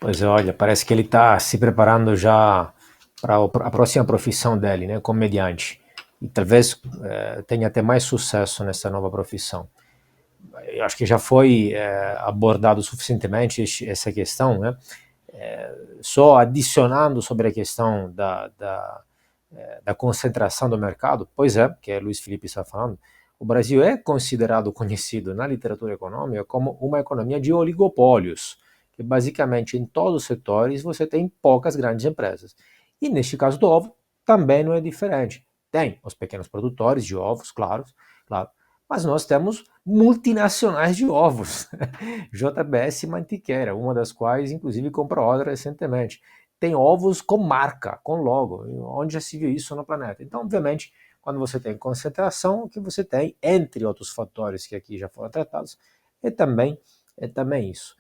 Pois é, olha, parece que ele está se preparando já para a próxima profissão dele, né, comediante. E talvez tenha até mais sucesso nessa nova profissão. Eu acho que já foi abordado suficientemente essa questão, né? Só adicionando sobre a questão da concentração do mercado, pois é, que Luiz Felipe está falando, o Brasil é considerado, conhecido na literatura econômica como uma economia de oligopólios, que basicamente em todos os setores você tem poucas grandes empresas. E neste caso do ovo, também não é diferente. Tem os pequenos produtores de ovos, claro, mas nós temos multinacionais de ovos, JBS e Mantiqueira, uma das quais inclusive comprou outra recentemente. Tem ovos com marca, com logo, onde já se viu isso no planeta. Então, obviamente, quando você tem concentração, o que você tem, entre outros fatores que aqui já foram tratados, é também isso.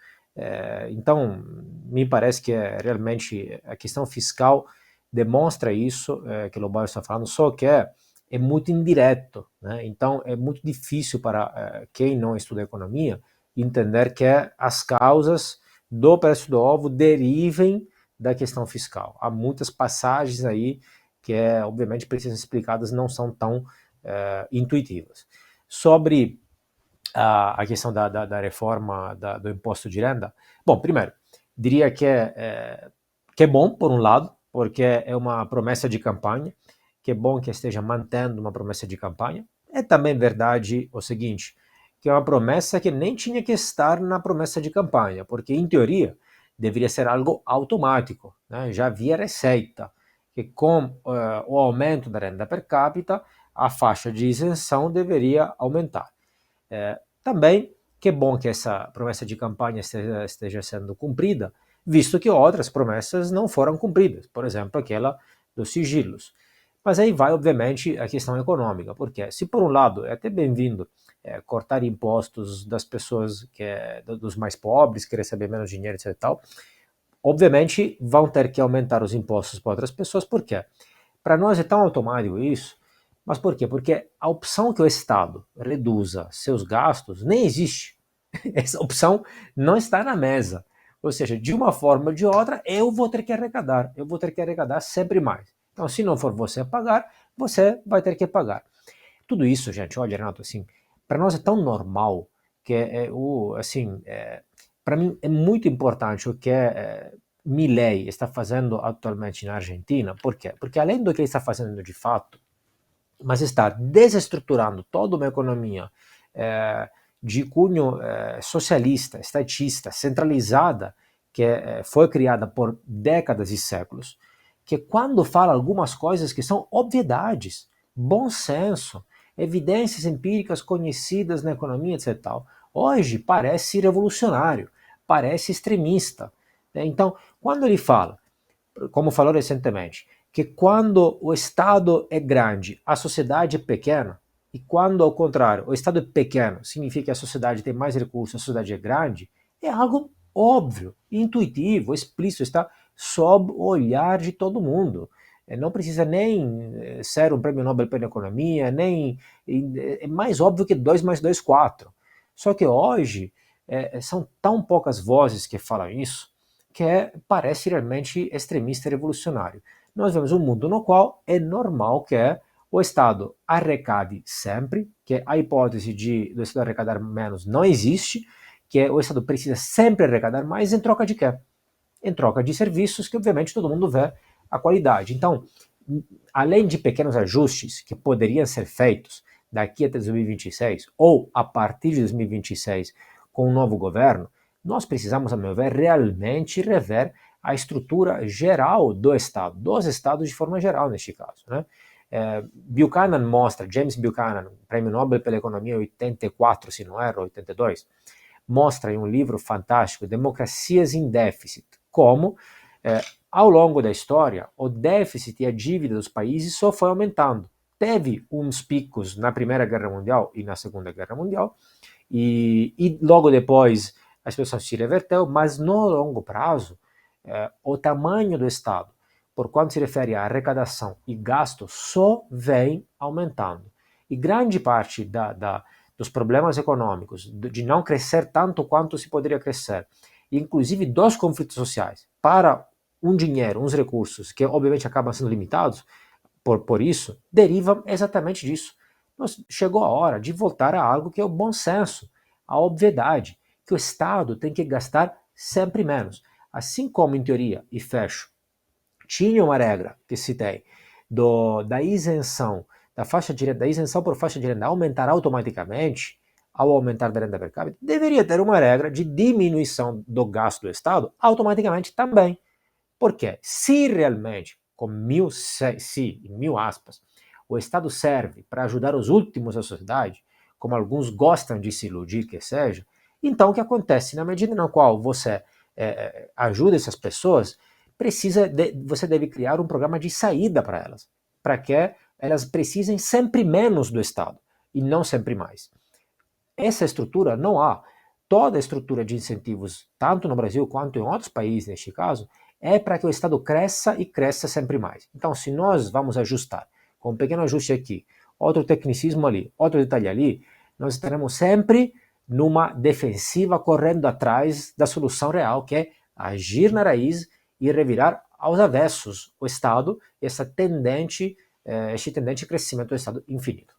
Então, me parece que realmente a questão fiscal demonstra isso que o Lobato está falando, só que é muito indireto, né? Então é muito difícil para quem não estuda economia entender que as causas do preço do ovo derivem da questão fiscal. Há muitas passagens aí que, obviamente, precisam ser explicadas, não são tão intuitivas. Sobre a questão da reforma do imposto de renda, bom, primeiro, diria que é bom, por um lado, porque é uma promessa de campanha, que é bom que esteja mantendo uma promessa de campanha. É também verdade o seguinte, que é uma promessa que nem tinha que estar na promessa de campanha, porque, em teoria, deveria ser algo automático, né? Já havia receita, que com o aumento da renda per capita, a faixa de isenção deveria aumentar. Também que é bom que essa promessa de campanha esteja sendo cumprida, visto que outras promessas não foram cumpridas, por exemplo, aquela dos sigilos. Mas aí vai, obviamente, a questão econômica, porque se por um lado é até bem-vindo cortar impostos das pessoas dos mais pobres, que recebem menos dinheiro, etc. E tal, obviamente vão ter que aumentar os impostos para outras pessoas, por quê? Para nós é tão automático isso, mas por quê? Porque a opção que o Estado reduza seus gastos nem existe. Essa opção não está na mesa. Ou seja, de uma forma ou de outra, eu vou ter que arrecadar. Eu vou ter que arrecadar sempre mais. Então, se não for você a pagar, você vai ter que pagar. Tudo isso, gente, olha, Renato, assim, para nós é tão normal que para mim é muito importante o que Milei está fazendo atualmente na Argentina. Por quê? Porque além do que ele está fazendo de fato, mas está desestruturando toda uma economia de cunho socialista, estatista, centralizada, que foi criada por décadas e séculos, que quando fala algumas coisas que são obviedades, bom senso, evidências empíricas conhecidas na economia, etc. Tal, hoje parece revolucionário, parece extremista. Então, quando ele fala, como falou recentemente, que quando o Estado é grande, a sociedade é pequena, e quando, ao contrário, o Estado é pequeno, significa que a sociedade tem mais recursos, a sociedade é grande, é algo óbvio, intuitivo, explícito, está sob o olhar de todo mundo. Não precisa nem ser um prêmio Nobel pela economia, nem é mais óbvio que 2 mais 2, 4. Só que hoje são tão poucas vozes que falam isso, que parece realmente extremista e revolucionário. Nós vemos um mundo no qual é normal que o Estado arrecade sempre, que a hipótese do Estado arrecadar menos não existe, que o Estado precisa sempre arrecadar mais em troca de quê? Em troca de serviços que, obviamente, todo mundo vê a qualidade. Então, além de pequenos ajustes que poderiam ser feitos daqui até 2026 ou a partir de 2026 com um novo governo, nós precisamos, a meu ver, realmente rever a estrutura geral do Estado, dos Estados de forma geral, neste caso. Né? Buchanan mostra, James Buchanan, prêmio Nobel pela Economia 84, se não erro, 82, mostra em um livro fantástico, Democracias em Déficit, como, ao longo da história, o déficit e a dívida dos países só foi aumentando. Teve uns picos na Primeira Guerra Mundial e na Segunda Guerra Mundial, e logo depois a situação se reverteu, mas no longo prazo, o tamanho do Estado, por quanto se refere à arrecadação e gasto, só vem aumentando. E grande parte dos problemas econômicos, de não crescer tanto quanto se poderia crescer, inclusive dos conflitos sociais, para um dinheiro, uns recursos, que obviamente acabam sendo limitados por isso, derivam exatamente disso. Chegou a hora de voltar a algo que é o bom senso, a obviedade, que o Estado tem que gastar sempre menos. Assim como, em teoria, e fecho, tinha uma regra que se tem da isenção da isenção por faixa de renda aumentar automaticamente ao aumentar da renda per capita, deveria ter uma regra de diminuição do gasto do Estado automaticamente também. Porque se realmente, com mil aspas, o Estado serve para ajudar os últimos da sociedade, como alguns gostam de se iludir que seja, então o que acontece? Na medida na qual você ajuda essas pessoas, você deve criar um programa de saída para elas, para que elas precisem sempre menos do Estado e não sempre mais. Essa estrutura não há. Toda a estrutura de incentivos, tanto no Brasil quanto em outros países, neste caso, é para que o Estado cresça e cresça sempre mais. Então, se nós vamos ajustar, com um pequeno ajuste aqui, outro tecnicismo ali, outro detalhe ali, nós estaremos sempre numa defensiva correndo atrás da solução real, que é agir na raiz e revirar aos avessos o Estado, esse tendente crescimento do Estado infinito.